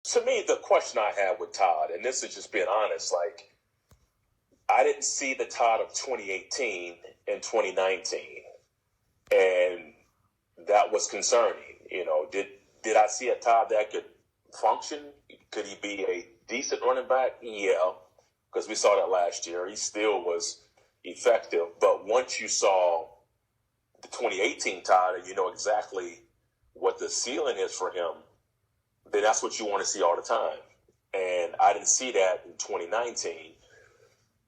To me, the question I have with Todd, and this is just being honest, like, I didn't see the Todd of 2018 and 2019, and that was concerning. Did I see a Todd that could function? Could he be a decent running back? Yeah, because we saw that last year. He still was effective, but once you saw the 2018 Todd and you know exactly what the ceiling is for him, then that's what you want to see all the time. And I didn't see that in 2019.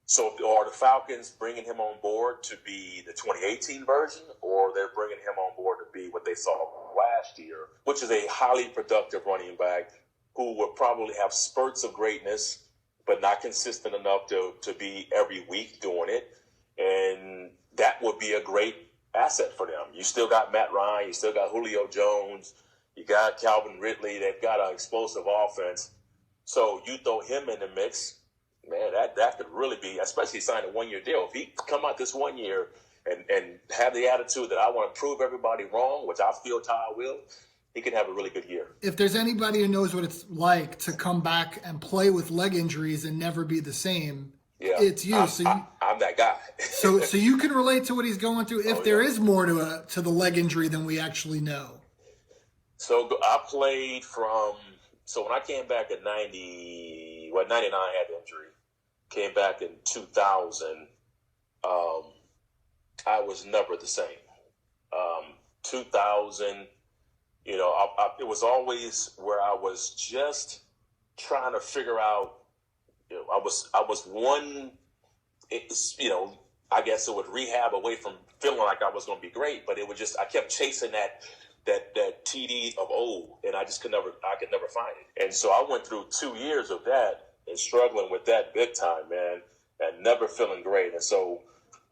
So are the Falcons bringing him on board to be the 2018 version, or they're bringing him on board to be what they saw last year, which is a highly productive running back who will probably have spurts of greatness, but not consistent enough to be every week doing it. And that would be a great asset for them. You still got Matt Ryan, you still got Julio Jones, you got Calvin Ridley. They've got an explosive offense. So you throw him in the mix, man, that could really be, especially signing a one-year deal. If he come out this 1 year and have the attitude that I want to prove everybody wrong, which I feel Todd will, he can have a really good year. If there's anybody who knows what it's like to come back and play with leg injuries and never be the same, it's you. I'm that guy. so you can relate to what he's going through if there is more to the leg injury than we actually know. So I played so when I came back in 99, I had the injury. Came back in 2000. I was never the same. 2000, it was always where I was just trying to figure out. I was one. I guess it would rehab away from feeling like I was going to be great, but it was just I kept chasing that TD of old, and I could never find it. And so I went through 2 years of that and struggling with that big time, man, and never feeling great. And so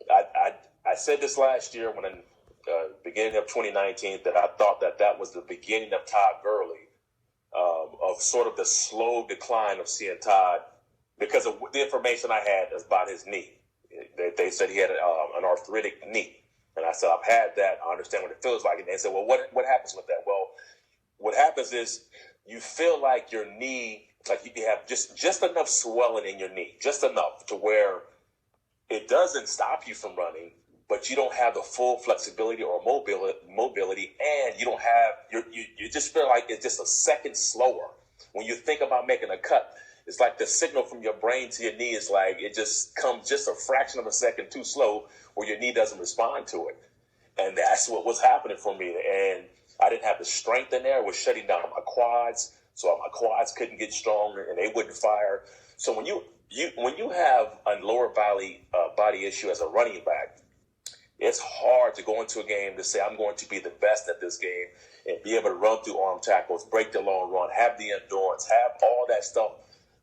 I said this last year when beginning of 2019 that I thought that was the beginning of Todd Gurley, of sort of the slow decline of seeing Todd because of the information I had about his knee. They said he had an arthritic knee. And I said, I've had that. I understand what it feels like. And they said, well, what happens with that? Well, what happens is you feel like your knee, like you have just enough swelling in your knee, just enough to where it doesn't stop you from running, but you don't have the full flexibility or mobility, and you don't have you just feel like it's just a second slower. When you think about making a cut, it's like the signal from your brain to your knee is like it just comes just a fraction of a second too slow, where your knee doesn't respond to it. And that's what was happening for me. And I didn't have the strength in there. It was shutting down my quads, so my quads couldn't get stronger and they wouldn't fire. So when you have a lower body issue as a running back, it's hard to go into a game to say I'm going to be the best at this game and be able to run through arm tackles, break the long run, have the endurance, have all that stuff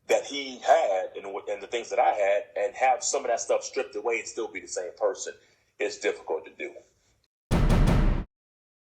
that he had and the things that I had, and have some of that stuff stripped away and still be the same person. It's difficult to do.